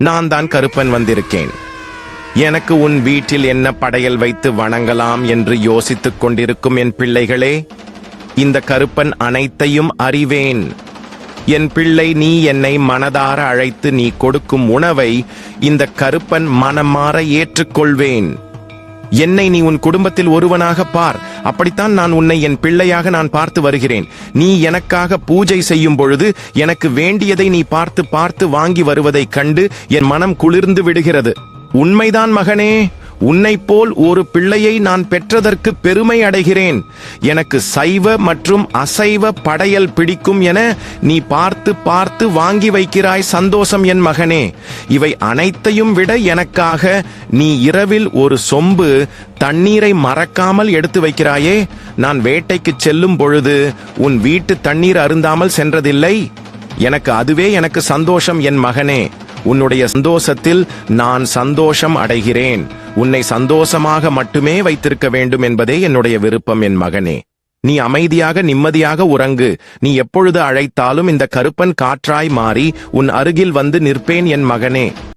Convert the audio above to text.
நான் தான் கருப்பன் வந்திருக்கேன். எனக்கு உன் வீட்டில் என்ன படையல் வைத்து வணங்கலாம் என்று யோசித்துக் கொண்டிருக்கும் என் பிள்ளைகளே, இந்த கருப்பன் அனைத்தையும் அறிவேன். என் பிள்ளை, நீ என்னை மனதார அழைத்து நீ கொடுக்கும் உணவை இந்த கருப்பன் மனமாற ஏற்றுக்கொள்வேன். என்னை நீ உன் குடும்பத்தில் ஒருவனாக பார். அப்படித்தான் நான் உன்னை என் பிள்ளையாக நான் பார்த்து வருகிறேன். நீ எனக்காக பூஜை செய்யும் பொழுது எனக்கு வேண்டியதை நீ பார்த்து பார்த்து வாங்கி வருவதைக் கண்டு என் மனம் குளிர்ந்து விடுகிறது. உண்மைதான் மகனே, உன்னைப் போல் ஒரு பிள்ளையை நான் பெற்றதற்கு பெருமை அடைகிறேன். எனக்கு சைவ மற்றும் அசைவ படையல் பிடிக்கும் என நீ பார்த்து பார்த்து வாங்கி வைக்கிறாய். சந்தோஷம் என் மகனே. இவை அனைத்தையும் விட எனக்காக நீ இரவில் ஒரு சொம்பு தண்ணீரை மறக்காமல் எடுத்து வைக்கிறாயே. நான் வேட்டைக்கு செல்லும் பொழுது உன் வீட்டு தண்ணீர் அருந்தாமல் சென்றதில்லை. அதுவே எனக்கு சந்தோஷம் என் மகனே. உன்னுடைய சந்தோஷத்தில் நான் சந்தோஷம் அடைகிறேன். உன்னை சந்தோஷமாக மட்டுமே வைத்திருக்க வேண்டும் என்பதே என்னுடைய விருப்பம் என் மகனே. நீ அமைதியாக நிம்மதியாக உறங்கு. நீ எப்பொழுது அழைத்தாலும் இந்த கருப்பன் காற்றாய் மாறி உன் அருகில் வந்து நிற்பேன் என் மகனே.